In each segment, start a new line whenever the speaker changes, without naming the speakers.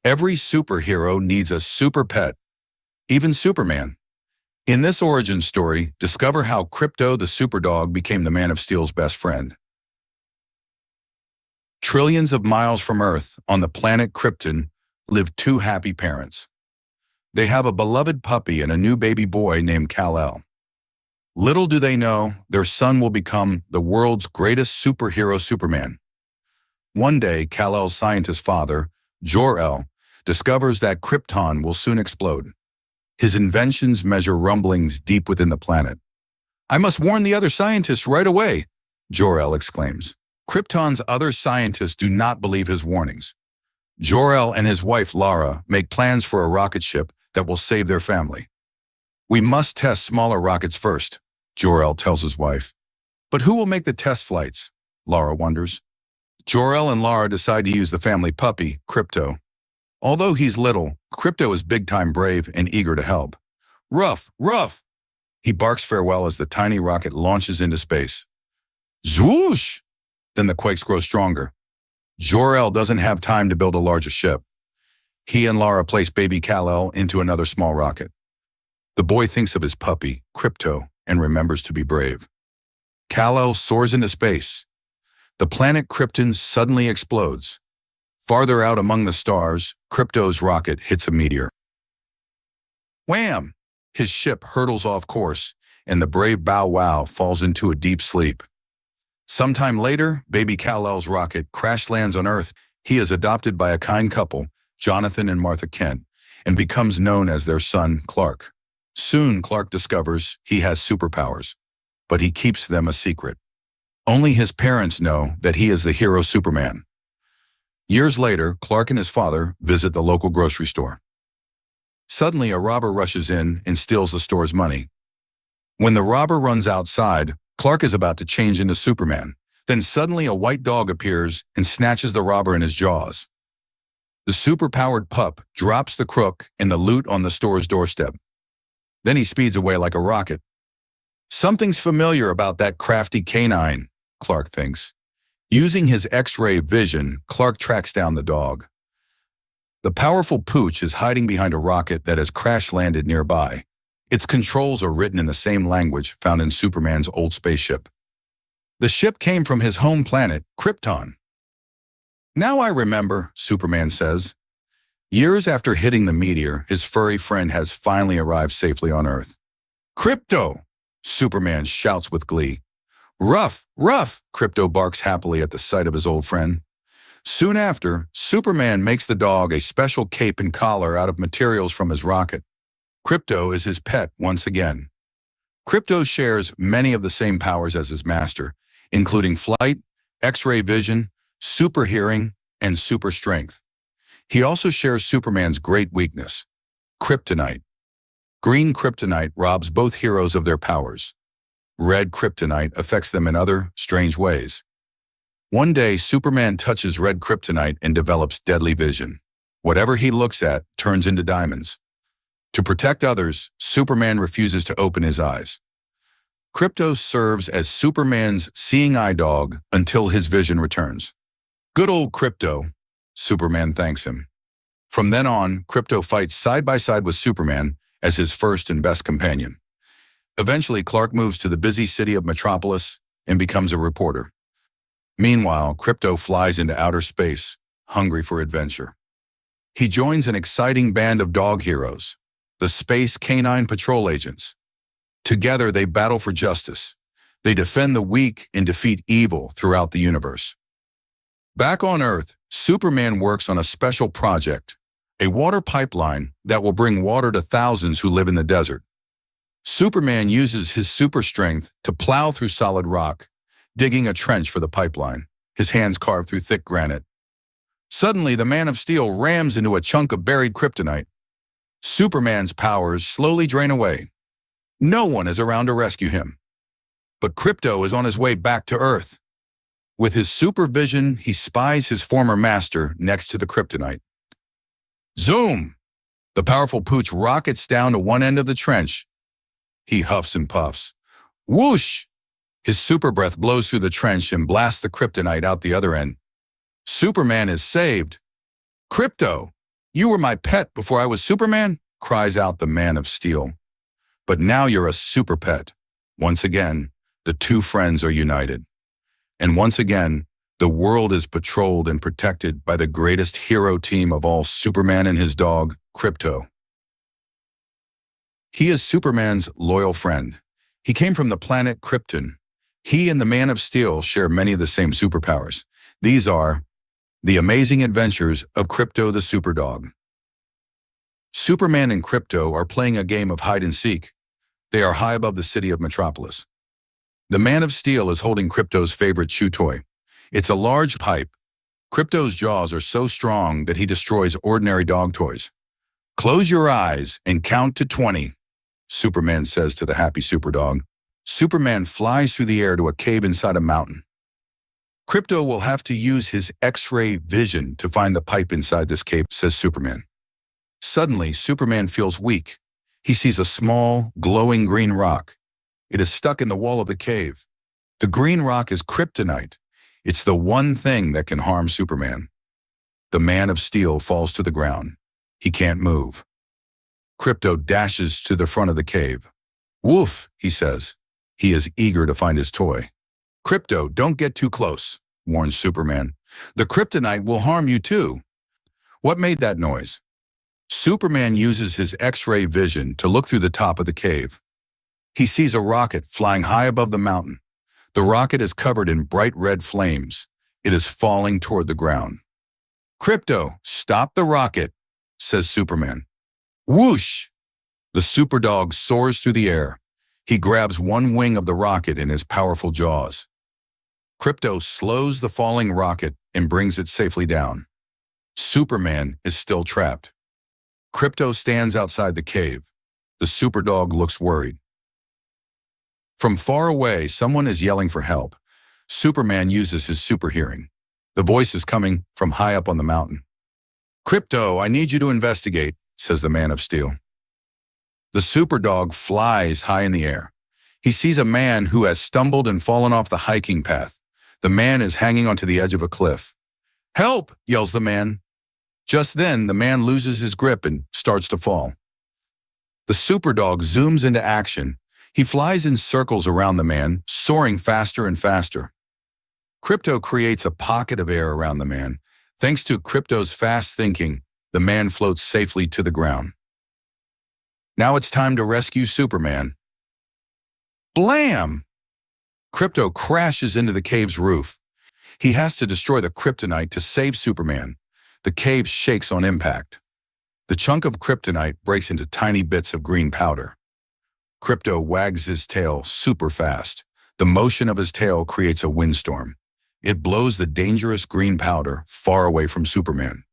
Every superhero needs a super pet, even Superman. In this origin story, discover how Krypto the Super Dog became the Man of Steel's best friend. Trillions of miles from Earth, on the planet Krypton, live two happy parents. They have a beloved puppy and a new baby boy named Kal-El. Little do they know, their son will become the world's greatest superhero, Superman. One day, Kal-El's scientist father, Jor-El, discovers that Krypton will soon explode. His inventions measure rumblings deep within the planet. "I must warn the other scientists right away," Jor-El exclaims. Krypton's other scientists do not believe his warnings. Jor-El and his wife Lara make plans for a rocket ship that will save their family. "We must test smaller rockets first," Jor-El tells his wife. "But who will make the test flights?" Lara wonders. Jor-El and Lara decide to use the family puppy, Krypto. Although he's little, Krypto is big-time brave and eager to help. "Ruff, ruff!" He barks farewell as the tiny rocket launches into space. Zwoosh! Then the quakes grow stronger. Jor-El doesn't have time to build a larger ship. He and Lara place baby Kal-El into another small rocket. The boy thinks of his puppy, Krypto, and remembers to be brave. Kal-El soars into space. The planet Krypton suddenly explodes. Farther out among the stars, Krypto's rocket hits a meteor. Wham! His ship hurtles off course, and the brave Bow Wow falls into a deep sleep. Sometime later, baby Kal-El's rocket crash lands on Earth. He is adopted by a kind couple, Jonathan and Martha Kent, and becomes known as their son, Clark. Soon, Clark discovers he has superpowers, but he keeps them a secret. Only his parents know that he is the hero Superman. Years later, Clark and his father visit the local grocery store. Suddenly, a robber rushes in and steals the store's money. When the robber runs outside, Clark is about to change into Superman. Then suddenly a white dog appears and snatches the robber in his jaws. The superpowered pup drops the crook and the loot on the store's doorstep. Then he speeds away like a rocket. Something's familiar about that crafty canine, Clark thinks. Using his X-ray vision, Clark tracks down the dog. The powerful pooch is hiding behind a rocket that has crash-landed nearby. Its controls are written in the same language found in Superman's old spaceship. The ship came from his home planet, Krypton. "Now I remember," Superman says. Years after hitting the meteor, his furry friend has finally arrived safely on Earth. "Krypto!" Superman shouts with glee. "Ruff, ruff!" Krypto barks happily at the sight of his old friend. Soon after, Superman makes the dog a special cape and collar out of materials from his rocket. Krypto is his pet once again. Krypto shares many of the same powers as his master, including flight, X-ray vision, super hearing, and super strength. He also shares Superman's great weakness, Kryptonite. Green Kryptonite robs both heroes of their powers. Red Kryptonite affects them in other, strange ways. One day, Superman touches red Kryptonite and develops deadly vision. Whatever he looks at turns into diamonds. To protect others, Superman refuses to open his eyes. Krypto serves as Superman's seeing eye dog until his vision returns. "Good old Krypto," Superman thanks him. From then on, Krypto fights side by side with Superman as his first and best companion. Eventually, Clark moves to the busy city of Metropolis and becomes a reporter. Meanwhile, Krypto flies into outer space, hungry for adventure. He joins an exciting band of dog heroes, the SPACE Canine Patrol Agents. Together, they battle for justice. They defend the weak and defeat evil throughout the universe. Back on Earth, Superman works on a special project, a water pipeline that will bring water to thousands who live in the desert. Superman uses his super strength to plow through solid rock, digging a trench for the pipeline, his hands carved through thick granite. Suddenly, the Man of Steel rams into a chunk of buried kryptonite. Superman's powers slowly drain away. No one is around to rescue him. But Krypto is on his way back to Earth. With his supervision, he spies his former master next to the kryptonite. Zoom! The powerful pooch rockets down to one end of the trench. He huffs and puffs. Whoosh! His super breath blows through the trench and blasts the kryptonite out the other end. Superman is saved. Krypto, You were my pet before I was Superman, cries out the Man of Steel. But now you're a super pet. Once again, the two friends are united. And once again, the world is patrolled and protected by the greatest hero team of all, Superman and his dog, Krypto. He is Superman's loyal friend. He came from the planet Krypton. He and the Man of Steel share many of the same superpowers. These are the amazing adventures of Krypto the Super Dog. Superman and Krypto are playing a game of hide-and-seek. They are high above the city of Metropolis. The Man of Steel is holding Krypto's favorite chew toy. It's a large pipe. Krypto's jaws are so strong that he destroys ordinary dog toys. Close your eyes and count to 20, Superman says to the happy Superdog. Superman flies through the air to a cave inside a mountain. Krypto will have to use his X-ray vision to find the pipe inside this cave, says Superman. Suddenly, Superman feels weak. He sees a small, glowing green rock. It is stuck in the wall of the cave. The green rock is Kryptonite. It's the one thing that can harm Superman. The Man of Steel falls to the ground. He can't move. Krypto dashes to the front of the cave. Woof, he says. He is eager to find his toy. Krypto, don't get too close, warns Superman. The Kryptonite will harm you too. What made that noise? Superman uses his X-ray vision to look through the top of the cave. He sees a rocket flying high above the mountain. The rocket is covered in bright red flames. It is falling toward the ground. Krypto, stop the rocket, says Superman. Whoosh! The Superdog soars through the air. He grabs one wing of the rocket in his powerful jaws. Krypto slows the falling rocket and brings it safely down. Superman is still trapped. Krypto stands outside the cave. The Superdog looks worried. From far away, someone is yelling for help. Superman uses his super hearing. The voice is coming from high up on the mountain. Krypto, I need you to investigate, says the Man of Steel. The Superdog flies high in the air. He sees a man who has stumbled and fallen off the hiking path. The man is hanging onto the edge of a cliff. Help, yells the man. Just then, the man loses his grip and starts to fall. The Superdog zooms into action. He flies in circles around the man, soaring faster and faster. Krypto creates a pocket of air around the man. Thanks to Krypto's fast thinking, the man floats safely to the ground. Now it's time to rescue Superman. Blam! Krypto crashes into the cave's roof. He has to destroy the Kryptonite to save Superman. The cave shakes on impact. The chunk of Kryptonite breaks into tiny bits of green powder. Krypto wags his tail super fast. The motion of his tail creates a windstorm. It blows the dangerous green powder far away from Superman.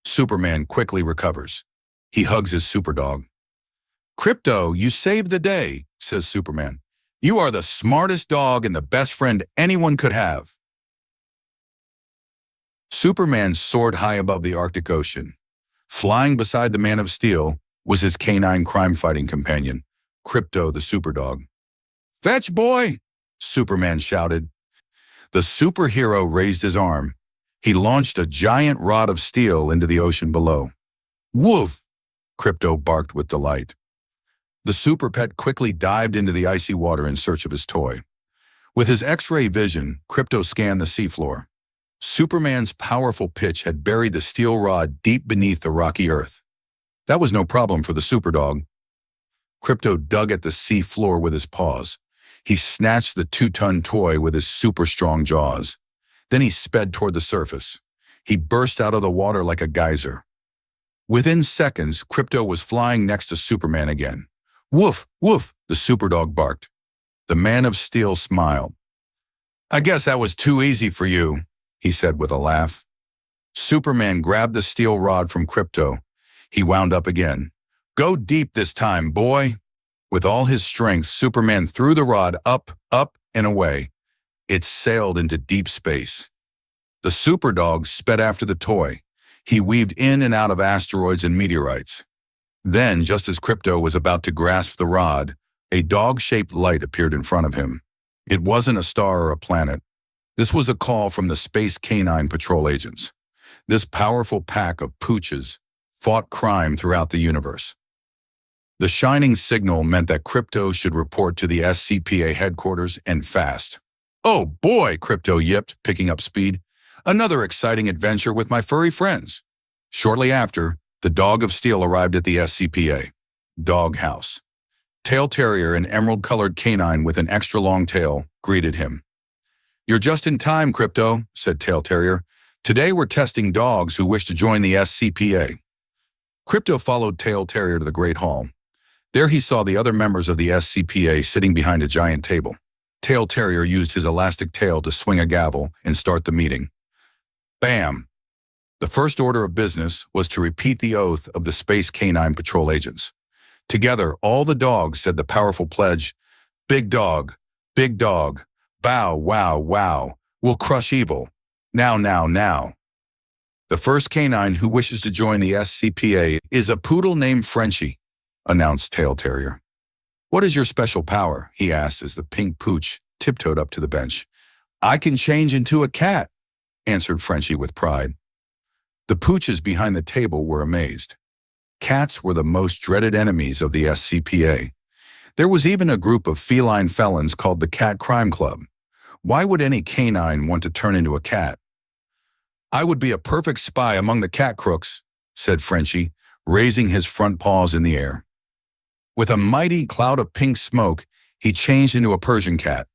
Superman quickly recovers. He hugs his Superdog. Krypto, you saved the day, says Superman. You are the smartest dog and the best friend anyone could have. Superman soared high above the Arctic Ocean. Flying beside the Man of Steel was his canine crime-fighting companion, Krypto the Super Dog. Fetch, boy! Superman shouted. The superhero raised his arm. He launched a giant rod of steel into the ocean below. Woof! Krypto barked with delight. The super pet quickly dived into the icy water in search of his toy. With his X-ray vision, Krypto scanned the seafloor. Superman's powerful pitch had buried the steel rod deep beneath the rocky earth. That was no problem for the Superdog. Krypto dug at the sea floor with his paws. He snatched the 2-ton toy with his super strong jaws. Then he sped toward the surface. He burst out of the water like a geyser. Within seconds, Krypto was flying next to Superman again. Woof, woof, the Superdog barked. The Man of Steel smiled. I guess that was too easy for you, he said with a laugh. Superman grabbed the steel rod from Krypto. He wound up again. Go deep this time, boy. With all his strength, Superman threw the rod up, up, and away. It sailed into deep space. The Superdog sped after the toy. He weaved in and out of asteroids and meteorites. Then, just as Krypto was about to grasp the rod, a dog-shaped light appeared in front of him. It wasn't a star or a planet. This was a call from the SPACE Canine Patrol Agents. This powerful pack of pooches fought crime throughout the universe. The shining signal meant that Krypto should report to the SCPA headquarters and fast. "Oh boy," Krypto yipped, picking up speed. "Another exciting adventure with my furry friends." Shortly after, the Dog of Steel arrived at the SCPA Dog House. Tail Terrier, an emerald-colored canine with an extra-long tail, greeted him. "You're just in time, Krypto," said Tail Terrier. "Today we're testing dogs who wish to join the SCPA." Krypto followed Tail Terrier to the Great Hall. There he saw the other members of the SCPA sitting behind a giant table. Tail Terrier used his elastic tail to swing a gavel and start the meeting. Bam! The first order of business was to repeat the oath of the SPACE Canine Patrol Agents. Together, all the dogs said the powerful pledge, big dog, bow, wow, wow, we'll crush evil. Now, now, now." "The first canine who wishes to join the SCPA is a poodle named Frenchie," announced Tail Terrier. "What is your special power?" he asked as the pink pooch tiptoed up to the bench. "I can change into a cat," answered Frenchie with pride. The pooches behind the table were amazed. Cats were the most dreaded enemies of the SCPA. There was even a group of feline felons called the Cat Crime Club. Why would any canine want to turn into a cat? "I would be a perfect spy among the cat crooks," said Frenchie, raising his front paws in the air. With a mighty cloud of pink smoke, he changed into a Persian cat.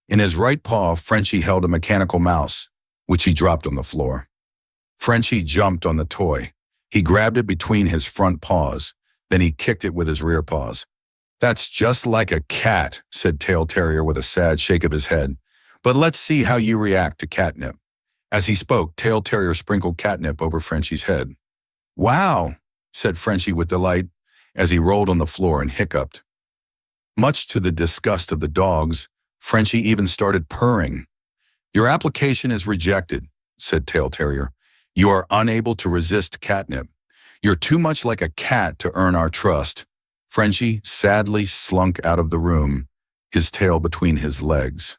In his right paw, Frenchie held a mechanical mouse, which he dropped on the floor. Frenchie jumped on the toy. He grabbed it between his front paws, then he kicked it with his rear paws. "That's just like a cat," said Tail Terrier with a sad shake of his head. "But let's see how you react to catnip." As he spoke, Tail Terrier sprinkled catnip over Frenchie's head. "Wow," said Frenchie with delight, as he rolled on the floor and hiccuped. Much to the disgust of the dogs, Frenchie even started purring. "Your application is rejected," said Tail Terrier. "You are unable to resist catnip. You're too much like a cat to earn our trust." Frenchie sadly slunk out of the room, his tail between his legs.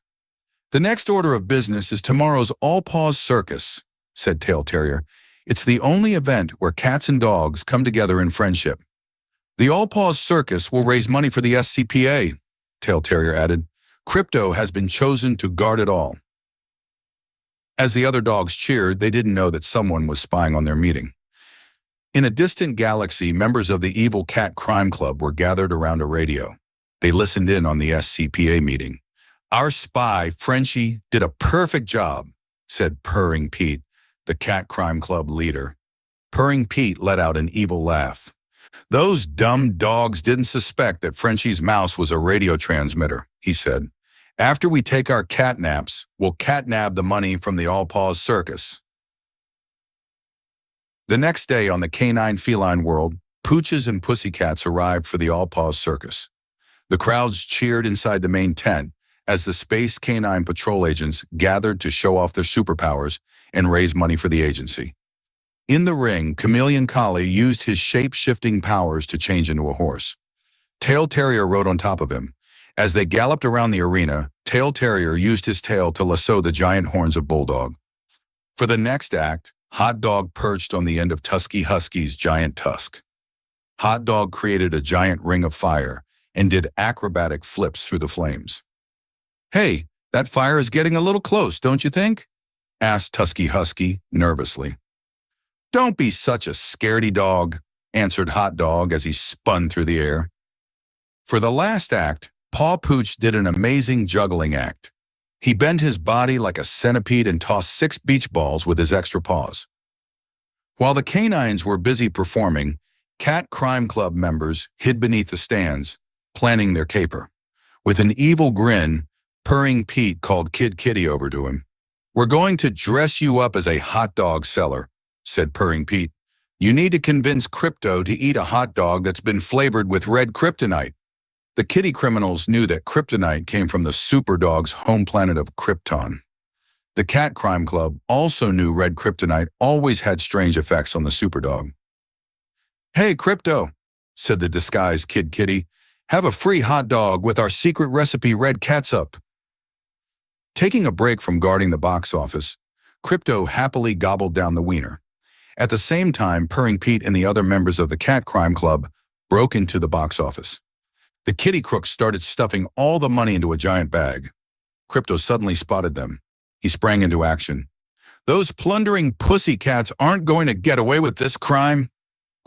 "The next order of business is tomorrow's All Paws Circus," said Tail Terrier. "It's the only event where cats and dogs come together in friendship." "The All Paws Circus will raise money for the SCPA," Tail Terrier added. "Krypto has been chosen to guard it all." As the other dogs cheered, they didn't know that someone was spying on their meeting. In a distant galaxy, members of the evil Cat Crime Club were gathered around a radio. They listened in on the SCPA meeting. "Our spy, Frenchie, did a perfect job," said Purring Pete, the Cat Crime Club leader. Purring Pete let out an evil laugh. "Those dumb dogs didn't suspect that Frenchie's mouse was a radio transmitter," he said. "After we take our cat naps, we'll catnab the money from the All Paws Circus." The next day on the canine-feline world, pooches and pussycats arrived for the All Paws Circus. The crowds cheered inside the main tent as the SPACE Canine Patrol Agents gathered to show off their superpowers and raise money for the agency. In the ring, Chameleon Collie used his shape-shifting powers to change into a horse. Tail Terrier rode on top of him. As they galloped around the arena, Tail Terrier used his tail to lasso the giant horns of Bulldog. For the next act, Hot Dog perched on the end of Tusky Husky's giant tusk. Hot Dog created a giant ring of fire and did acrobatic flips through the flames. "Hey, that fire is getting a little close, don't you think?" asked Tusky Husky nervously. "Don't be such a scaredy dog," answered Hot Dog as he spun through the air. For the last act, Paw Pooch did an amazing juggling act. He bent his body like a centipede and tossed 6 beach balls with his extra paws. While the canines were busy performing, Cat Crime Club members hid beneath the stands, planning their caper. With an evil grin, Purring Pete called Kid Kitty over to him. "We're going to dress you up as a hot dog seller," said Purring Pete. "You need to convince Krypto to eat a hot dog that's been flavored with red kryptonite." The kitty criminals knew that Kryptonite came from the Superdog's home planet of Krypton. The Cat Crime Club also knew red kryptonite always had strange effects on the Superdog. "Hey, Krypto," said the disguised Kid Kitty, "have a free hot dog with our secret recipe red catsup." Taking a break from guarding the box office, Krypto happily gobbled down the wiener. At the same time, Purring Pete and the other members of the Cat Crime Club broke into the box office. The kitty crooks started stuffing all the money into a giant bag. Krypto suddenly spotted them. He sprang into action. "Those plundering pussycats aren't going to get away with this crime,"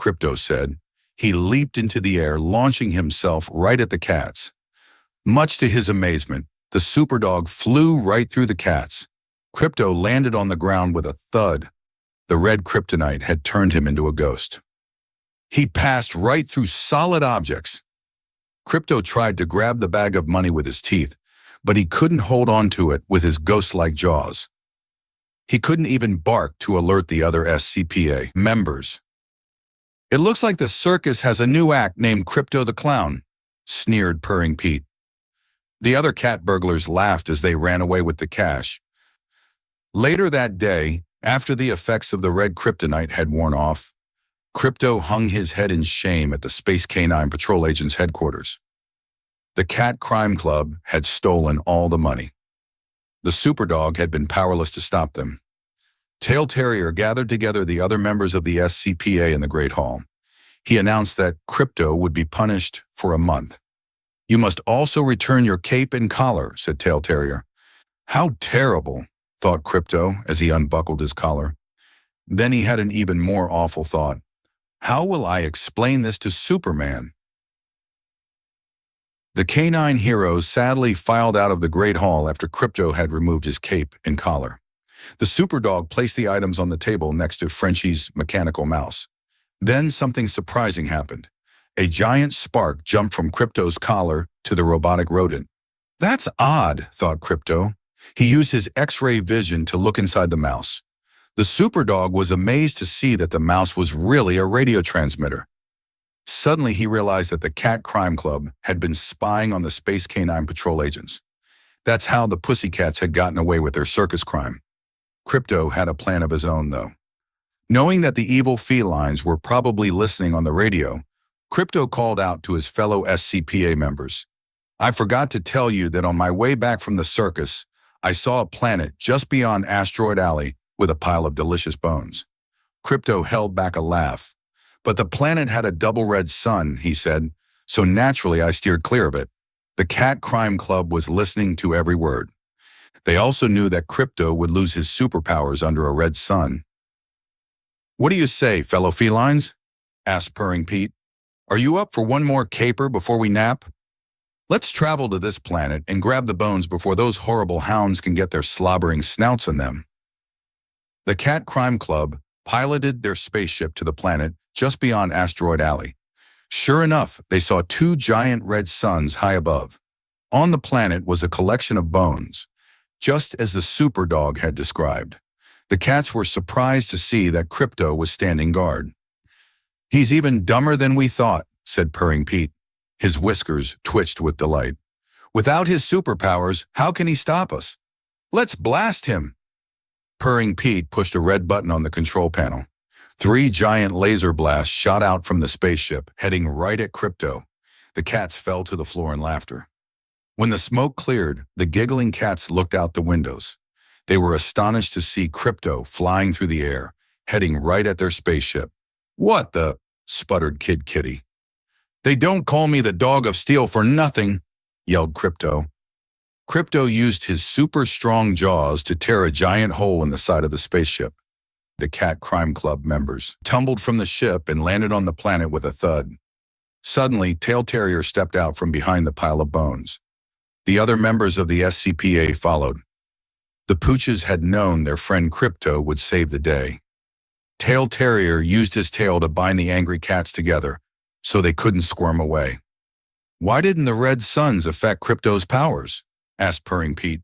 Krypto said. He leaped into the air, launching himself right at the cats. Much to his amazement, the Superdog flew right through the cats. Krypto landed on the ground with a thud. The red kryptonite had turned him into a ghost. He passed right through solid objects. Krypto tried to grab the bag of money with his teeth, but he couldn't hold on to it with his ghost-like jaws. He couldn't even bark to alert the other SCPA members. "It looks like the circus has a new act named Krypto the Clown," sneered Purring Pete. The other cat burglars laughed as they ran away with the cash. Later that day, after the effects of the red kryptonite had worn off, Krypto hung his head in shame at the SPACE Canine Patrol Agents headquarters. The Cat Crime Club had stolen all the money. The Superdog had been powerless to stop them. Tail Terrier gathered together the other members of the SCPA in the Great Hall. He announced that Krypto would be punished for a month. "You must also return your cape and collar," said Tail Terrier. "How terrible," thought Krypto as he unbuckled his collar. Then he had an even more awful thought. "How will I explain this to Superman?" The canine heroes sadly filed out of the Great Hall after Krypto had removed his cape and collar. The Superdog placed the items on the table next to Frenchie's mechanical mouse. Then something surprising happened. A giant spark jumped from Krypto's collar to the robotic rodent. "That's odd," thought Krypto. He used his X-ray vision to look inside the mouse. The Superdog was amazed to see that the mouse was really a radio transmitter. Suddenly he realized that the Cat Crime Club had been spying on the SPACE Canine Patrol Agents. That's how the Pussycats had gotten away with their circus crime. Krypto had a plan of his own, though. Knowing that the evil felines were probably listening on the radio, Krypto called out to his fellow SCPA members. "I forgot to tell you that on my way back from the circus, I saw a planet just beyond Asteroid Alley with a pile of delicious bones." Krypto held back a laugh. "But the planet had a double red sun," he said, "so naturally I steered clear of it." The Cat Crime Club was listening to every word. They also knew that Krypto would lose his superpowers under a red sun. "What do you say, fellow felines?" asked Purring Pete. "Are you up for one more caper before we nap? Let's travel to this planet and grab the bones before those horrible hounds can get their slobbering snouts on them." The Cat Crime Club piloted their spaceship to the planet just beyond Asteroid Alley. Sure enough, they saw two giant red suns high above. On the planet was a collection of bones, just as the Superdog had described. The cats were surprised to see that Krypto was standing guard. "He's even dumber than we thought," said Purring Pete. His whiskers twitched with delight. "Without his superpowers, how can he stop us? Let's blast him." Purring Pete pushed a red button on the control panel. 3 giant laser blasts shot out from the spaceship, heading right at Krypto. The cats fell to the floor in laughter. When the smoke cleared, the giggling cats looked out the windows. They were astonished to see Krypto flying through the air, heading right at their spaceship. "What the?" sputtered Kid Kitty. "They don't call me the Dog of Steel for nothing," yelled Krypto. Krypto used his super strong jaws to tear a giant hole in the side of the spaceship. The Cat Crime Club members tumbled from the ship and landed on the planet with a thud. Suddenly, Tail Terrier stepped out from behind the pile of bones. The other members of the SCPA followed. The Pooches had known their friend Krypto would save the day. Tail Terrier used his tail to bind the angry cats together, so they couldn't squirm away. "Why didn't the red suns affect Krypto's powers?" asked Purring Pete.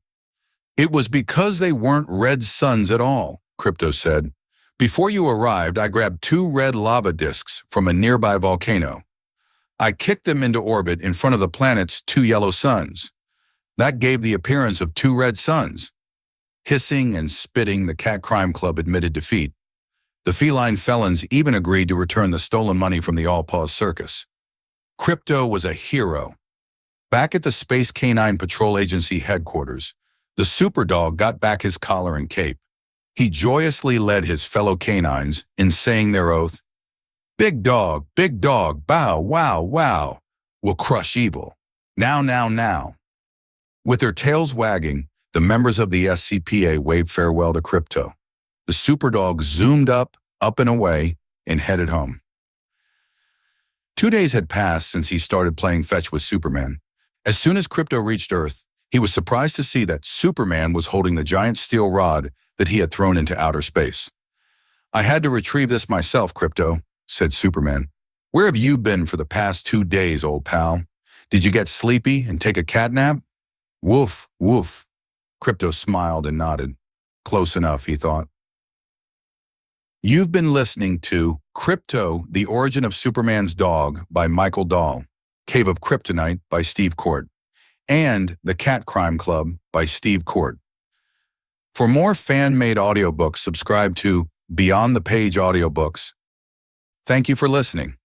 "It was because they weren't red suns at all," Krypto said. "Before you arrived, I grabbed 2 red lava disks from a nearby volcano. I kicked them into orbit in front of the planet's 2 yellow suns. That gave the appearance of 2 red suns." Hissing and spitting, the Cat Crime Club admitted defeat. The feline felons even agreed to return the stolen money from the All-Paws Circus. Krypto was a hero. Back at the SPACE Canine Patrol Agency headquarters, the Superdog got back his collar and cape. He joyously led his fellow canines in saying their oath, big dog, bow, wow, wow, will crush evil. Now, now, now. With their tails wagging, the members of the SCPA waved farewell to Krypto. The Superdog zoomed up and away, and headed home. 2 days had passed since he started playing fetch with Superman. As soon as Krypto reached Earth, he was surprised to see that Superman was holding the giant steel rod that he had thrown into outer space. I had to retrieve this myself, Krypto, said Superman. Where have you been for the past 2 days, old pal? Did you get sleepy and take a cat nap? Woof, woof. Krypto smiled and nodded. Close enough, he thought. You've been listening to Krypto, The Origin of Superman's Dog by Michael Dahl, Cave of Kryptonite by Steve Korté, and The Cat Crime Club by Steve Korté. For more fan-made audiobooks, subscribe to Beyond the Page Audiobooks. Thank you for listening.